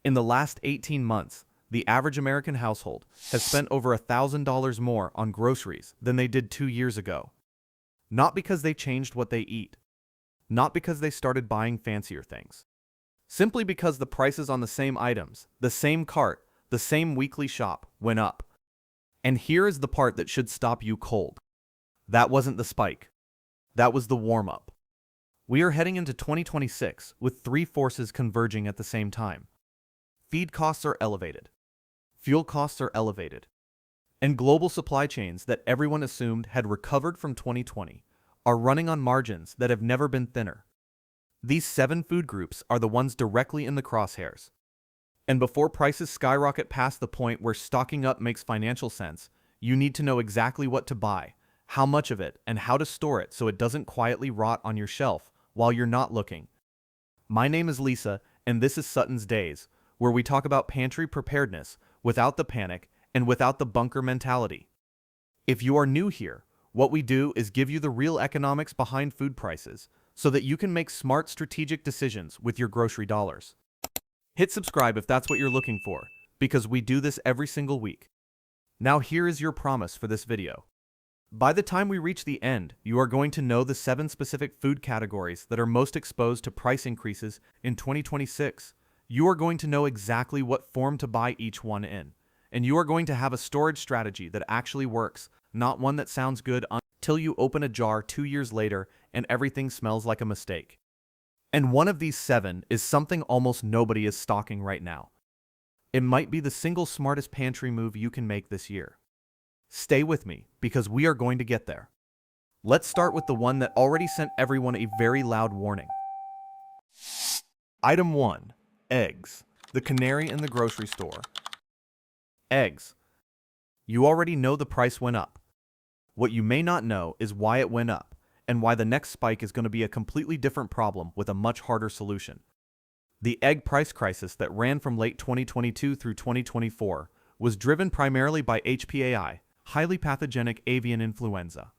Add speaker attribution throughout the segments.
Speaker 1: In the last 18 months, the average American household has spent over $1,000 more on groceries than they did 2 years ago. Not because they changed what they eat, not because they started buying fancier things. Simply because the prices on the same items, the same cart, the same weekly shop went up. And here is the part that should stop you cold. That wasn't the spike. That was the warm-up. We are heading into 2026 with three forces converging at the same time. Feed costs are elevated. Fuel costs are elevated. And global supply chains that everyone assumed had recovered from 2020 are running on margins that have never been thinner. These 7 food groups are the ones directly in the crosshairs. And before prices skyrocket past the point where stocking up makes financial sense, you need to know exactly what to buy, how much of it, and how to store it so it doesn't quietly rot on your shelf while you're not looking. My name is Lisa, and this is Sutton's Days, where we talk about pantry preparedness without the panic and without the bunker mentality. If you are new here, what we do is give you the real economics behind food prices so that you can make smart strategic decisions with your grocery dollars. Hit subscribe if that's what you're looking for, because we do this every single week. Now here is your promise for this video. By the time we reach the end, you are going to know the 7 specific food categories that are most exposed to price increases in 2026. You are going to know exactly what form to buy each one in, and you are going to have a storage strategy that actually works, not one that sounds good until you open a jar 2 years later and everything smells like a mistake. And one of these 7 is something almost nobody is stocking right now. It might be the single smartest pantry move you can make this year. Stay with me, because we are going to get there. Let's start with the one that already sent everyone a very loud warning. Item 1. Eggs. The canary in the grocery store. Eggs. You already know the price went up. What you may not know is why it went up, and why the next spike is going to be a completely different problem with a much harder solution. The egg price crisis that ran from late 2022 through 2024 was driven primarily by HPAI, highly pathogenic avian influenza.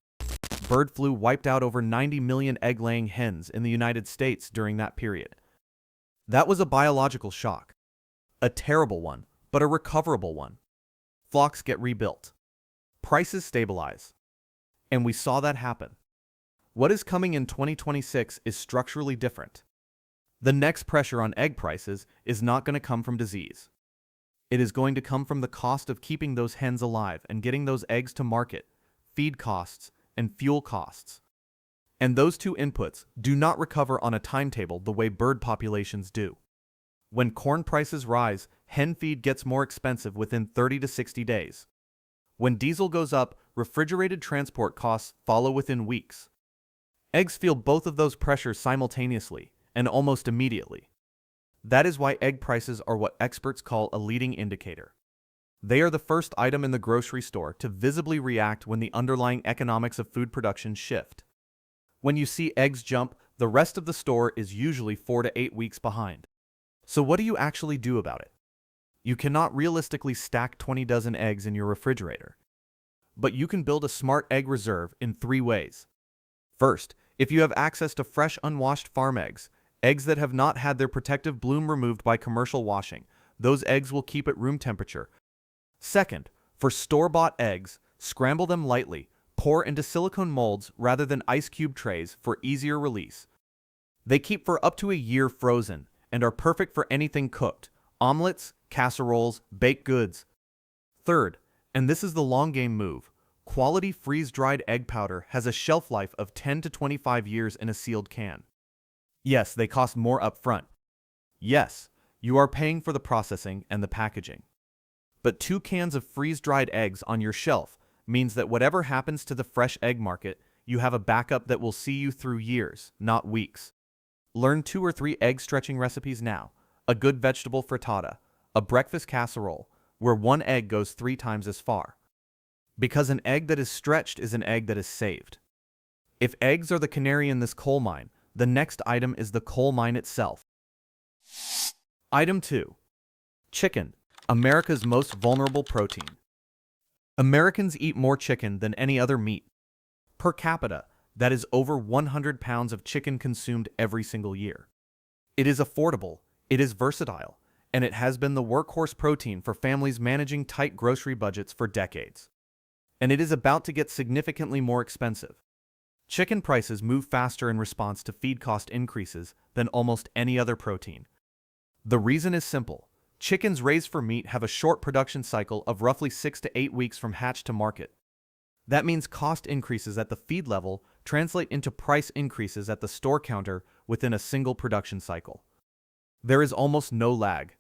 Speaker 1: Bird flu wiped out over 90 million egg-laying hens in the United States during that period. That was a biological shock. A terrible one, but a recoverable one. Flocks get rebuilt. Prices stabilize. And we saw that happen. What is coming in 2026 is structurally different. The next pressure on egg prices is not going to come from disease. It is going to come from the cost of keeping those hens alive and getting those eggs to market, feed costs, and fuel costs. And those 2 inputs do not recover on a timetable the way bird populations do. When corn prices rise, hen feed gets more expensive within 30 to 60 days. When diesel goes up, refrigerated transport costs follow within weeks. Eggs feel both of those pressures simultaneously and almost immediately. That is why egg prices are what experts call a leading indicator. They are the first item in the grocery store to visibly react when the underlying economics of food production shift. When you see eggs jump, the rest of the store is usually 4 to 8 weeks behind. So what do you actually do about it? You cannot realistically stack 20 dozen eggs in your refrigerator. But you can build a smart egg reserve in 3 ways. First, if you have access to fresh unwashed farm eggs, eggs that have not had their protective bloom removed by commercial washing, those eggs will keep at room temperature. Second, for store-bought eggs, scramble them lightly, pour into silicone molds rather than ice cube trays for easier release. They keep for up to a year frozen and are perfect for anything cooked: omelets, casseroles, baked goods. Third, and this is the long game move, quality freeze-dried egg powder has a shelf life of 10 to 25 years in a sealed can. Yes, they cost more up front. Yes, you are paying for the processing and the packaging. But 2 cans of freeze-dried eggs on your shelf means that whatever happens to the fresh egg market, you have a backup that will see you through years, not weeks. Learn 2 or 3 egg stretching recipes now: a good vegetable frittata, a breakfast casserole, where 1 egg goes 3 times as far. Because an egg that is stretched is an egg that is saved. If eggs are the canary in this coal mine, the next item is the coal mine itself. Item 2. Chicken, America's most vulnerable protein. Americans eat more chicken than any other meat. Per capita, that is over 100 pounds of chicken consumed every single year. It is affordable, it is versatile, and it has been the workhorse protein for families managing tight grocery budgets for decades. And it is about to get significantly more expensive. Chicken prices move faster in response to feed cost increases than almost any other protein. The reason is simple. Chickens raised for meat have a short production cycle of roughly 6 to 8 weeks from hatch to market. That means cost increases at the feed level translate into price increases at the store counter within a single production cycle. There is almost no lag.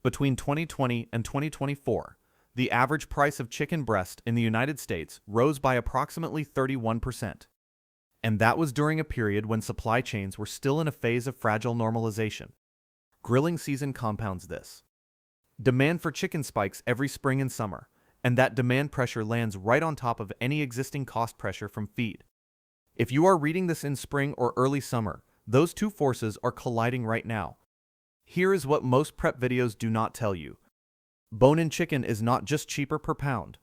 Speaker 1: Between 2020 and 2024, the average price of chicken breast in the United States rose by approximately 31%. And that was during a period when supply chains were still in a phase of fragile normalization. Grilling season compounds this. Demand for chicken spikes every spring and summer, and that demand pressure lands right on top of any existing cost pressure from feed. If you are reading this in spring or early summer, those two forces are colliding right now. Here is what most prep videos do not tell you. Bone-in chicken is not just cheaper per pound.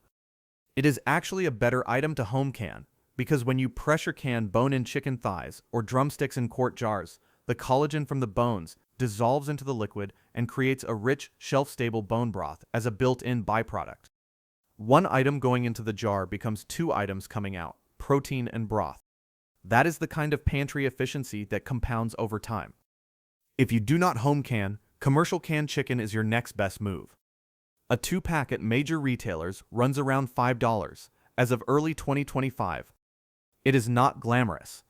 Speaker 1: It is actually a better item to home can, because when you pressure can bone-in chicken thighs or drumsticks in quart jars, the collagen from the bones dissolves into the liquid and creates a rich, shelf-stable bone broth as a built-in byproduct. One item going into the jar becomes 2 items coming out, protein and broth. That is the kind of pantry efficiency that compounds over time. If you do not home can, commercial canned chicken is your next best move. A 2-pack at major retailers runs around $5 as of early 2025. It is not glamorous,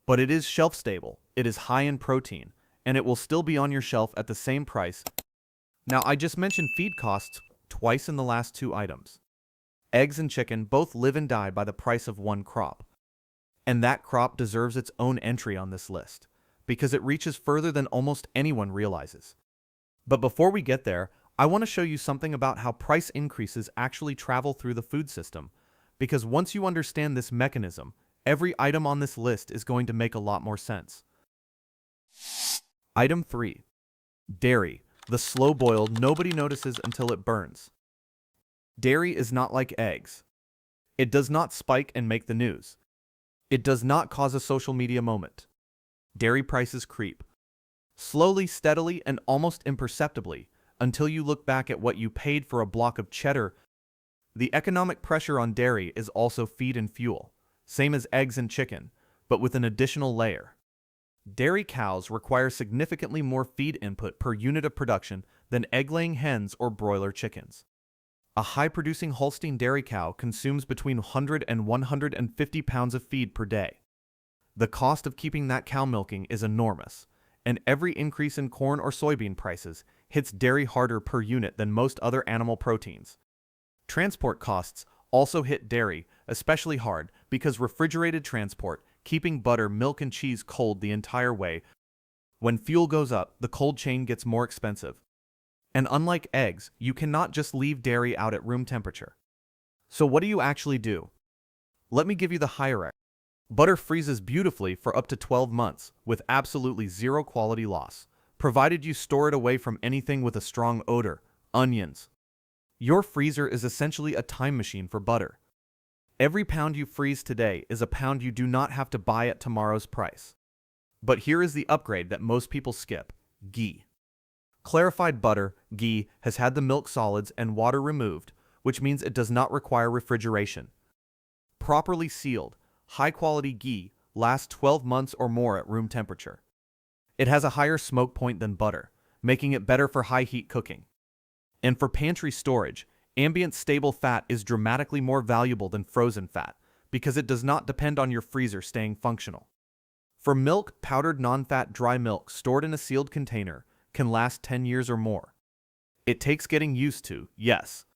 Speaker 1: but it is shelf-stable, it is high in protein, and it will still be on your shelf at the same price. Now, I just mentioned feed costs twice in the last 2 items. Eggs and chicken both live and die by the price of one crop. And that crop deserves its own entry on this list, because it reaches further than almost anyone realizes. But before we get there, I want to show you something about how price increases actually travel through the food system, because once you understand this mechanism, every item on this list is going to make a lot more sense. Item 3. Dairy, the slow boil nobody notices until it burns. Dairy is not like eggs. It does not spike and make the news. It does not cause a social media moment. Dairy prices creep. Slowly, steadily, and almost imperceptibly, until you look back at what you paid for a block of cheddar. The economic pressure on dairy is also feed and fuel, same as eggs and chicken, but with an additional layer. Dairy cows require significantly more feed input per unit of production than egg-laying hens or broiler chickens. A high-producing Holstein dairy cow consumes between 100 and 150 pounds of feed per day. The cost of keeping that cow milking is enormous, and every increase in corn or soybean prices hits dairy harder per unit than most other animal proteins. Transport costs also hit dairy especially hard because refrigerated transport, keeping butter, milk, and cheese cold the entire way. When fuel goes up, the cold chain gets more expensive. And unlike eggs, you cannot just leave dairy out at room temperature. So what do you actually do? Let me give you the hierarchy. Butter freezes beautifully for up to 12 months with absolutely zero quality loss, provided you store it away from anything with a strong odor, onions. Your freezer is essentially a time machine for butter. Every pound you freeze today is a pound you do not have to buy at tomorrow's price. But here is the upgrade that most people skip: ghee. Clarified butter, ghee, has had the milk solids and water removed, which means it does not require refrigeration. Properly sealed, high-quality ghee lasts 12 months or more at room temperature. It has a higher smoke point than butter, making it better for high-heat cooking. And for pantry storage, ambient stable fat is dramatically more valuable than frozen fat because it does not depend on your freezer staying functional. For milk, powdered non-fat dry milk stored in a sealed container can last 10 years or more. It takes getting used to, yes.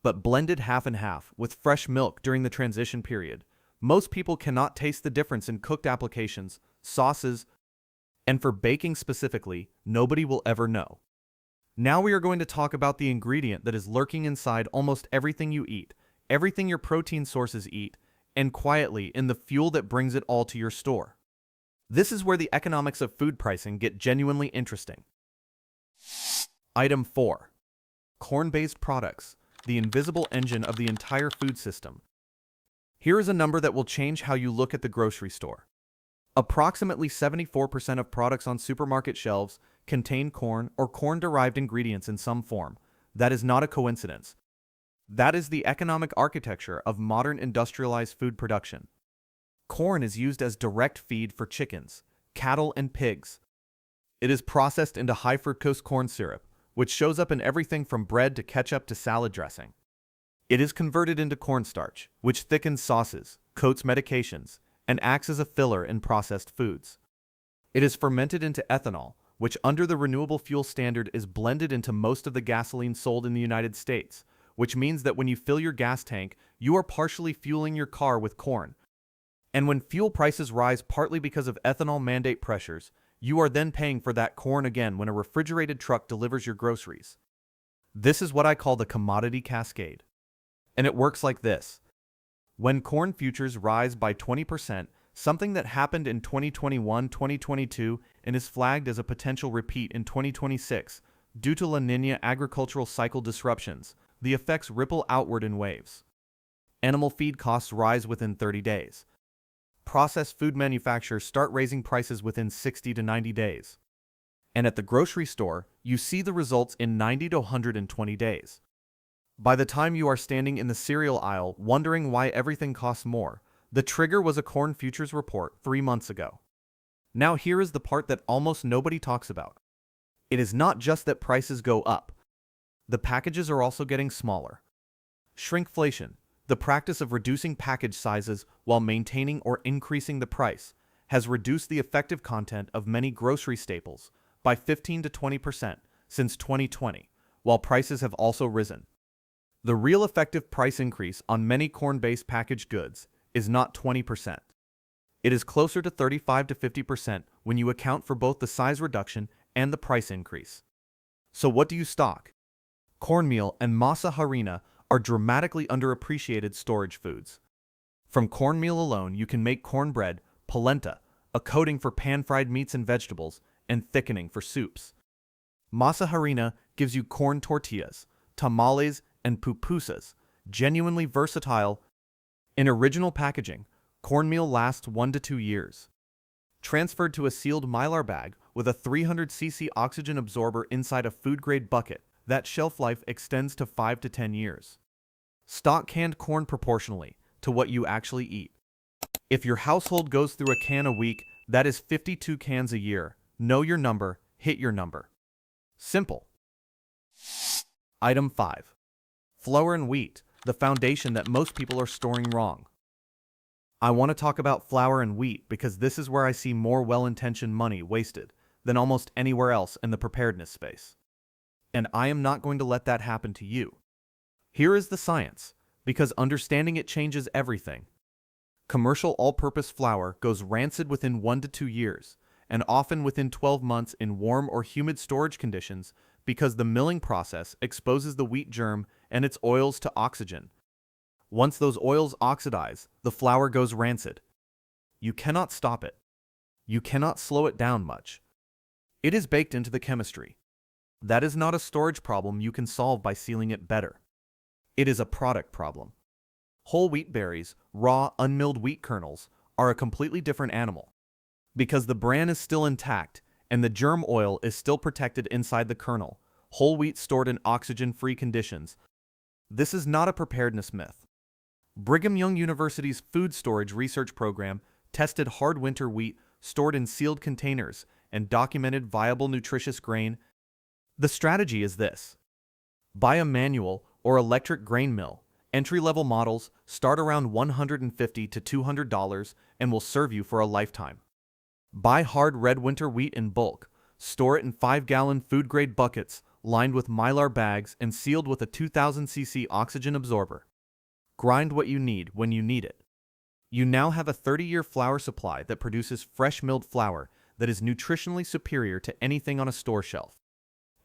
Speaker 1: But blended half and half with fresh milk during the transition period, most people cannot taste the difference in cooked applications, sauces, and for baking specifically, nobody will ever know. Now we are going to talk about the ingredient that is lurking inside almost everything you eat, everything your protein sources eat, and quietly in the fuel that brings it all to your store. This is where the economics of food pricing get genuinely interesting. Item 4. Corn-based products, the invisible engine of the entire food system. Here is a number that will change how you look at the grocery store. Approximately 74% of products on supermarket shelves contain corn or corn-derived ingredients in some form. That is not a coincidence. That is the economic architecture of modern industrialized food production. Corn is used as direct feed for chickens, cattle, and pigs. It is processed into high fructose corn syrup, which shows up in everything from bread to ketchup to salad dressing. It is converted into cornstarch, which thickens sauces, coats medications, and acts as a filler in processed foods. It is fermented into ethanol, which under the renewable fuel standard is blended into most of the gasoline sold in the United States, which means that when you fill your gas tank, you are partially fueling your car with corn. And when fuel prices rise partly because of ethanol mandate pressures, you are then paying for that corn again when a refrigerated truck delivers your groceries. This is what I call the commodity cascade. And it works like this. When corn futures rise by 20%, something that happened in 2021-2022 and is flagged as a potential repeat in 2026 due to La Niña agricultural cycle disruptions, the effects ripple outward in waves. Animal feed costs rise within 30 days. Processed food manufacturers start raising prices within 60 to 90 days. And at the grocery store, you see the results in 90 to 120 days. By the time you are standing in the cereal aisle wondering why everything costs more, the trigger was a corn futures report 3 months ago. Now here is the part that almost nobody talks about. It is not just that prices go up. The packages are also getting smaller. Shrinkflation, the practice of reducing package sizes while maintaining or increasing the price, has reduced the effective content of many grocery staples by 15 to 20% since 2020, while prices have also risen. The real effective price increase on many corn-based packaged goods is not 20%. It is closer to 35 to 50% when you account for both the size reduction and the price increase. So what do you stock? Cornmeal and masa harina are dramatically underappreciated storage foods. From cornmeal alone, you can make cornbread, polenta, a coating for pan-fried meats and vegetables, and thickening for soups. Masa harina gives you corn tortillas, tamales, and pupusas, genuinely versatile. In original packaging, cornmeal lasts 1 to 2 years. Transferred to a sealed mylar bag with a 300cc oxygen absorber inside a food-grade bucket, that shelf life extends to 5 to 10 years. Stock canned corn proportionally to what you actually eat. If your household goes through a can a week, that is 52 cans a year. Know your number, hit your number. Simple. Item 5. Flour and wheat, the foundation that most people are storing wrong. I want to talk about flour and wheat because this is where I see more well-intentioned money wasted than almost anywhere else in the preparedness space. And I am not going to let that happen to you. Here is the science, because understanding it changes everything. Commercial all-purpose flour goes rancid within 1 to 2 years, and often within 12 months in warm or humid storage conditions because the milling process exposes the wheat germ and its oils to oxygen. Once those oils oxidize, the flour goes rancid. You cannot stop it. You cannot slow it down much. It is baked into the chemistry. That is not a storage problem you can solve by sealing it better. It is a product problem. Whole wheat berries, raw, unmilled wheat kernels, are a completely different animal. Because the bran is still intact and the germ oil is still protected inside the kernel, whole wheat stored in oxygen-free conditions. This is not a preparedness myth. Brigham Young University's food storage research program tested hard winter wheat stored in sealed containers and documented viable nutritious grain. The strategy is this. Buy a manual or electric grain mill. Entry-level models start around $150 to $200 and will serve you for a lifetime. Buy hard red winter wheat in bulk. Store it in 5-gallon food-grade buckets lined with mylar bags and sealed with a 2000cc oxygen absorber. Grind what you need when you need it. You now have a 30-year flour supply that produces fresh milled flour that is nutritionally superior to anything on a store shelf.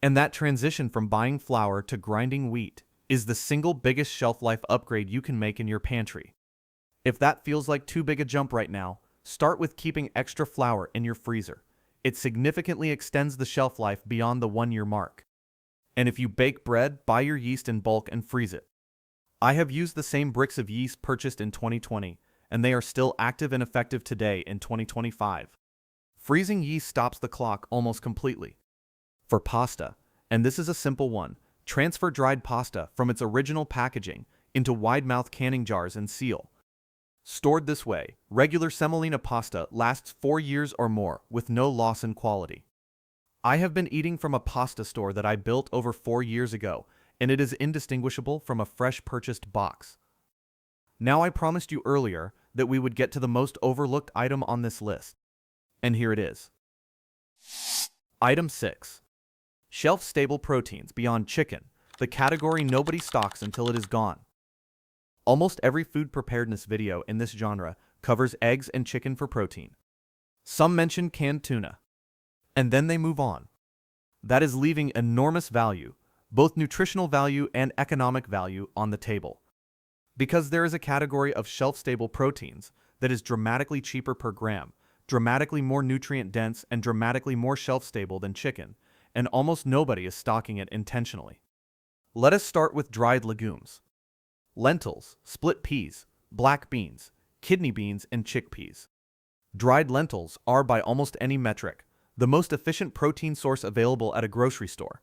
Speaker 1: And that transition from buying flour to grinding wheat is the single biggest shelf life upgrade you can make in your pantry. If that feels like too big a jump right now, start with keeping extra flour in your freezer. It significantly extends the shelf life beyond the 1-year mark. And if you bake bread, buy your yeast in bulk and freeze it. I have used the same bricks of yeast purchased in 2020, and they are still active and effective today in 2025. Freezing yeast stops the clock almost completely. For pasta, and this is a simple one, transfer dried pasta from its original packaging into wide-mouth canning jars and seal. Stored this way, regular semolina pasta lasts 4 years or more with no loss in quality. I have been eating from a pasta store that I built over 4 years ago, and it is indistinguishable from a fresh purchased box. Now I promised you earlier that we would get to the most overlooked item on this list, and here it is. Item 6. Shelf-stable proteins beyond chicken, the category nobody stocks until it is gone. Almost every food preparedness video in this genre covers eggs and chicken for protein. Some mention canned tuna, and then they move on. That is leaving enormous value, both nutritional value and economic value, on the table. Because there is a category of shelf-stable proteins that is dramatically cheaper per gram, dramatically more nutrient-dense, and dramatically more shelf-stable than chicken, and almost nobody is stocking it intentionally. Let us start with dried legumes. Lentils, split peas, black beans, kidney beans, and chickpeas. Dried lentils are, by almost any metric, the most efficient protein source available at a grocery store.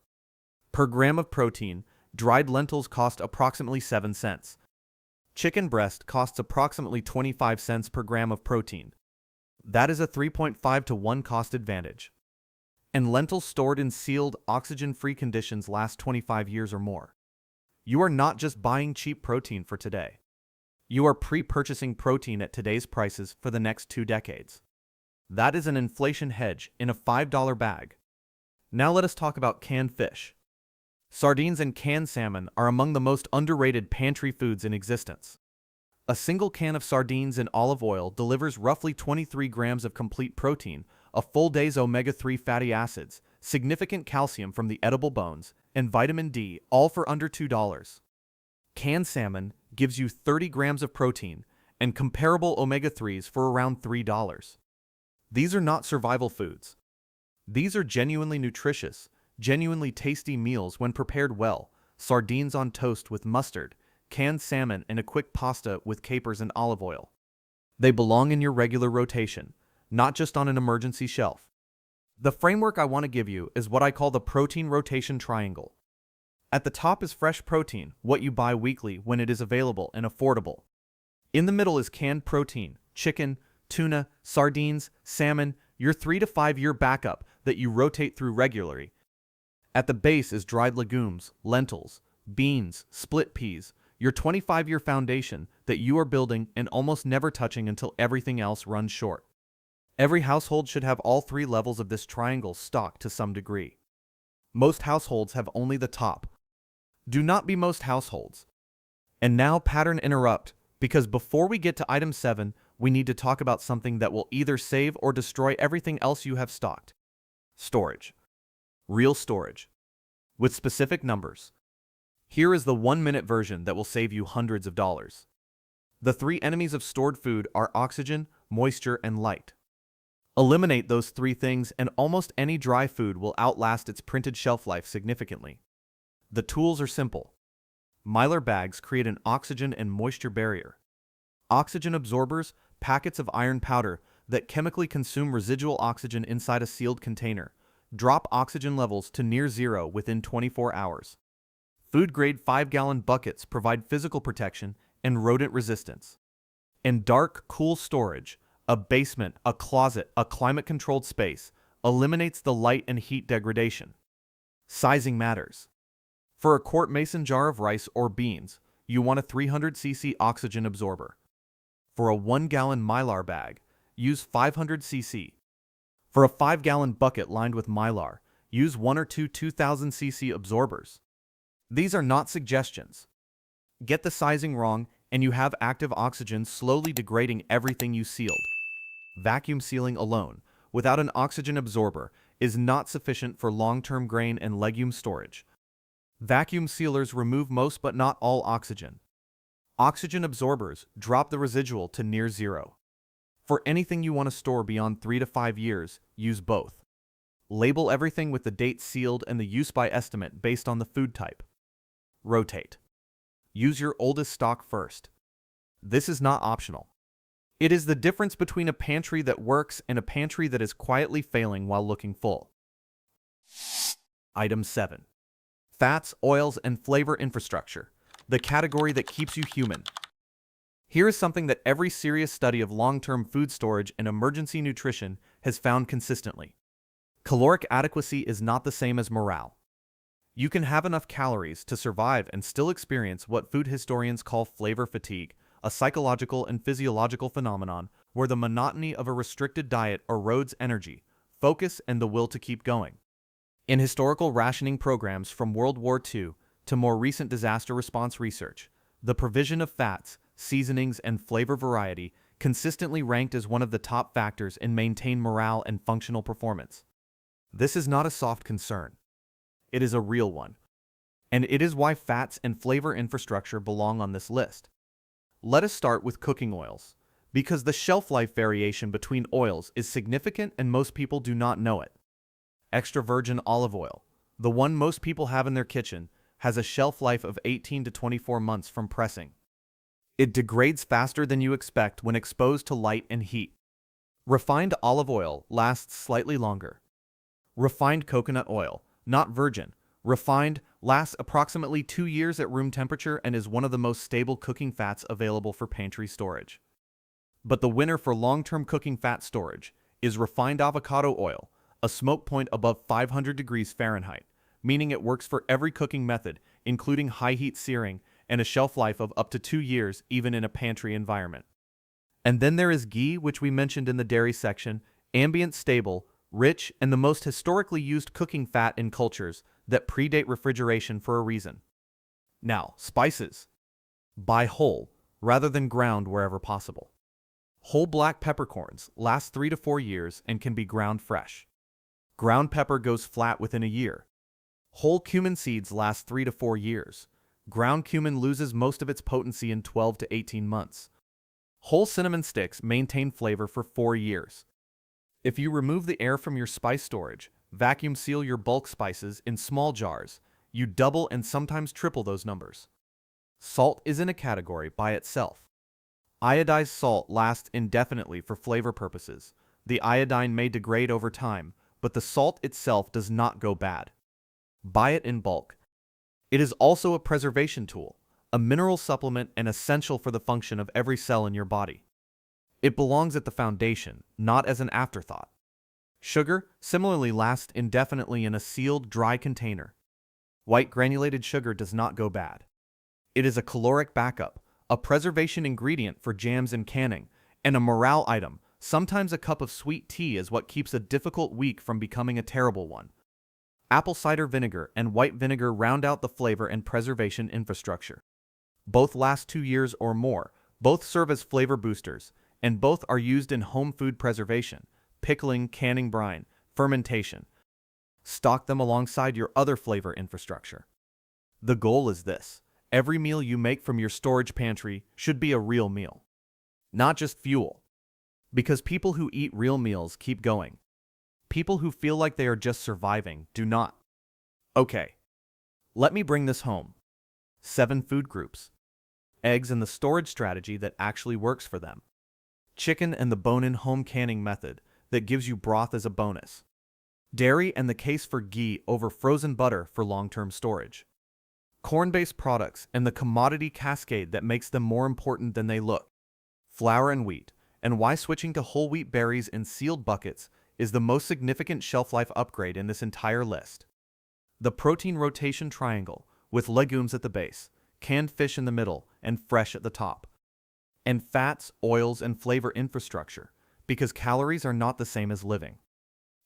Speaker 1: Per gram of protein, dried lentils cost approximately 7 cents. Chicken breast costs approximately 25 cents per gram of protein. That is a 3.5 to 1 cost advantage. And lentils stored in sealed, oxygen-free conditions last 25 years or more. You are not just buying cheap protein for today. You are pre-purchasing protein at today's prices for the next 2 decades. That is an inflation hedge in a $5 bag. Now let us talk about canned fish. Sardines and canned salmon are among the most underrated pantry foods in existence. A single can of sardines in olive oil delivers roughly 23 grams of complete protein, a full day's omega-3 fatty acids, significant calcium from the edible bones, and vitamin D, all for under $2. Canned salmon gives you 30 grams of protein and comparable omega-3s for around $3. These are not survival foods. These are genuinely nutritious, genuinely tasty meals when prepared well. Sardines on toast with mustard, canned salmon in a quick pasta with capers and olive oil. They belong in your regular rotation, not just on an emergency shelf. The framework I want to give you is what I call the protein rotation triangle. At the top is fresh protein, what you buy weekly when it is available and affordable. In the middle is canned protein, chicken, tuna, sardines, salmon, your 3 to 5 year backup that you rotate through regularly. At the base is dried legumes, lentils, beans, split peas, your 25-year foundation that you are building and almost never touching until everything else runs short. Every household should have all 3 levels of this triangle stocked to some degree. Most households have only the top. Do not be most households. And now pattern interrupt, because before we get to item 7, we need to talk about something that will either save or destroy everything else you have stocked. Storage. Real storage. With specific numbers. Here is the 1-minute version that will save you hundreds of dollars. The 3 enemies of stored food are oxygen, moisture, and light. Eliminate those 3 things and almost any dry food will outlast its printed shelf life significantly. The tools are simple. Mylar bags create an oxygen and moisture barrier. Oxygen absorbers, packets of iron powder that chemically consume residual oxygen inside a sealed container, drop oxygen levels to near zero within 24 hours. Food-grade 5-gallon buckets provide physical protection and rodent resistance. And dark, cool storage, a basement, a closet, a climate-controlled space, eliminates the light and heat degradation. Sizing matters. For a quart mason jar of rice or beans, you want a 300 cc oxygen absorber. For a 1-gallon Mylar bag, use 500 cc. For a 5-gallon bucket lined with Mylar, use 1 or 2 2000 cc absorbers. These are not suggestions. Get the sizing wrong and you have active oxygen slowly degrading everything you sealed. Vacuum sealing alone, without an oxygen absorber, is not sufficient for long-term grain and legume storage. Vacuum sealers remove most but not all oxygen. Oxygen absorbers drop the residual to near zero. For anything you want to store beyond 3 to 5 years, use both. Label everything with the date sealed and the use by estimate based on the food type. Rotate. Use your oldest stock first. This is not optional. It is the difference between a pantry that works and a pantry that is quietly failing while looking full. Item 7. Fats, oils, and flavor infrastructure, the category that keeps you human. Here is something that every serious study of long-term food storage and emergency nutrition has found consistently. Caloric adequacy is not the same as morale. You can have enough calories to survive and still experience what food historians call flavor fatigue, a psychological and physiological phenomenon where the monotony of a restricted diet erodes energy, focus, and the will to keep going. In historical rationing programs from World War II to more recent disaster response research, the provision of fats, seasonings, and flavor variety consistently ranked as one of the top factors in maintaining morale and functional performance. This is not a soft concern. It is a real one. And it is why fats and flavor infrastructure belong on this list. Let us start with cooking oils, because the shelf life variation between oils is significant and most people do not know it. Extra virgin olive oil, the one most people have in their kitchen, has a shelf life of 18 to 24 months from pressing. It degrades faster than you expect when exposed to light and heat. Refined olive oil lasts slightly longer. Refined coconut oil, not virgin, refined, lasts approximately 2 years at room temperature and is one of the most stable cooking fats available for pantry storage. But the winner for long-term cooking fat storage is refined avocado oil, a smoke point above 500 degrees Fahrenheit, meaning it works for every cooking method, including high-heat searing, and a shelf life of up to 2 years even in a pantry environment. And then there is ghee, which we mentioned in the dairy section, ambient stable, rich, and the most historically used cooking fat in cultures that predate refrigeration for a reason. Now, spices. Buy whole, rather than ground wherever possible. Whole black peppercorns last 3 to 4 years and can be ground fresh. Ground pepper goes flat within a year. Whole cumin seeds last 3 to 4 years. Ground cumin loses most of its potency in 12 to 18 months. Whole cinnamon sticks maintain flavor for 4 years. If you remove the air from your spice storage, vacuum seal your bulk spices in small jars, you double and sometimes triple those numbers. Salt is in a category by itself. Iodized salt lasts indefinitely for flavor purposes. The iodine may degrade over time, but the salt itself does not go bad. Buy it in bulk. It is also a preservation tool, a mineral supplement and essential for the function of every cell in your body. It belongs at the foundation, not as an afterthought. Sugar similarly lasts indefinitely in a sealed, dry container. White granulated sugar does not go bad. It is a caloric backup, a preservation ingredient for jams and canning, and a morale item. Sometimes a cup of sweet tea is what keeps a difficult week from becoming a terrible one. Apple cider vinegar and white vinegar round out the flavor and preservation infrastructure. Both last 2 years or more, both serve as flavor boosters, and both are used in home food preservation, pickling, canning brine, fermentation. Stock them alongside your other flavor infrastructure. The goal is this: every meal you make from your storage pantry should be a real meal, not just fuel. Because people who eat real meals keep going. People who feel like they are just surviving do not. Okay, let me bring this home. 7 food groups. Eggs and the storage strategy that actually works for them. Chicken and the bone-in home canning method that gives you broth as a bonus. Dairy and the case for ghee over frozen butter for long-term storage. Corn-based products and the commodity cascade that makes them more important than they look. Flour and wheat, and why switching to whole wheat berries in sealed buckets is the most significant shelf life upgrade in this entire list. The protein rotation triangle, with legumes at the base, canned fish in the middle, and fresh at the top. And fats, oils, and flavor infrastructure, because calories are not the same as living.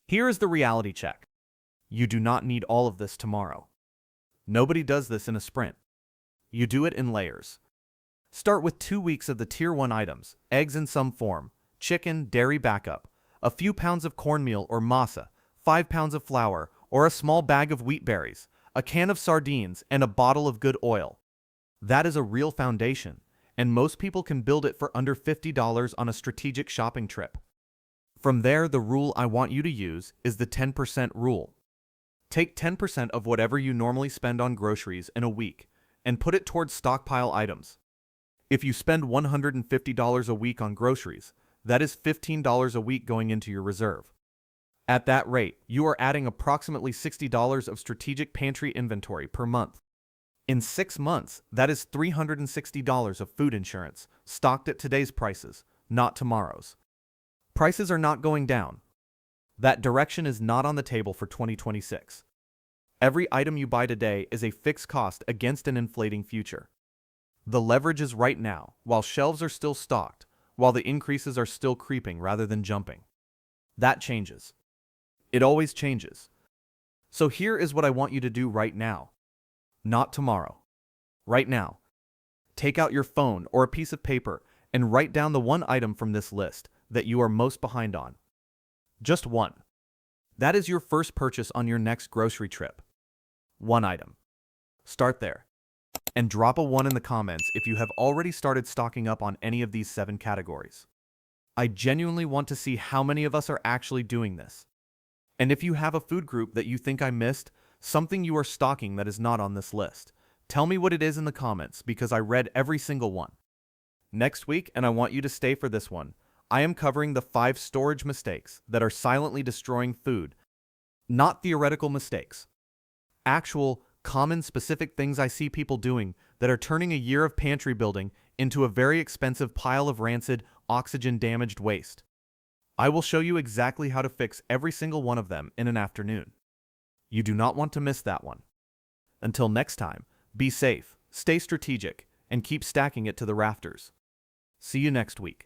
Speaker 1: Here is the reality check. You do not need all of this tomorrow. Nobody does this in a sprint. You do it in layers. Start with 2 weeks of the Tier 1 items, eggs in some form, chicken, dairy backup, a few pounds of cornmeal or masa, 5 pounds of flour, or a small bag of wheat berries, a can of sardines, and a bottle of good oil. That is a real foundation, and most people can build it for under $50 on a strategic shopping trip. From there, the rule I want you to use is the 10% rule. Take 10% of whatever you normally spend on groceries in a week and put it towards stockpile items. If you spend $150 a week on groceries, that is $15 a week going into your reserve. At that rate, you are adding approximately $60 of strategic pantry inventory per month. In 6 months, that is $360 of food insurance, stocked at today's prices, not tomorrow's. Prices are not going down. That direction is not on the table for 2026. Every item you buy today is a fixed cost against an inflating future. The leverage is right now, while shelves are still stocked, while the increases are still creeping rather than jumping. That changes. It always changes. So here is what I want you to do right now. Not tomorrow. Right now. Take out your phone or a piece of paper and write down the one item from this list that you are most behind on. Just one. That is your first purchase on your next grocery trip. One item. Start there. And drop a 1 in the comments if you have already started stocking up on any of these 7 categories. I genuinely want to see how many of us are actually doing this. And if you have a food group that you think I missed, something you are stocking that is not on this list, tell me what it is in the comments because I read every single one. Next week, and I want you to stay for this one, I am covering the 5 storage mistakes that are silently destroying food. Not theoretical mistakes. Actual, common, specific things I see people doing that are turning a year of pantry building into a very expensive pile of rancid, oxygen-damaged waste. I will show you exactly how to fix every single one of them in an afternoon. You do not want to miss that one. Until next time, be safe, stay strategic, and keep stacking it to the rafters. See you next week.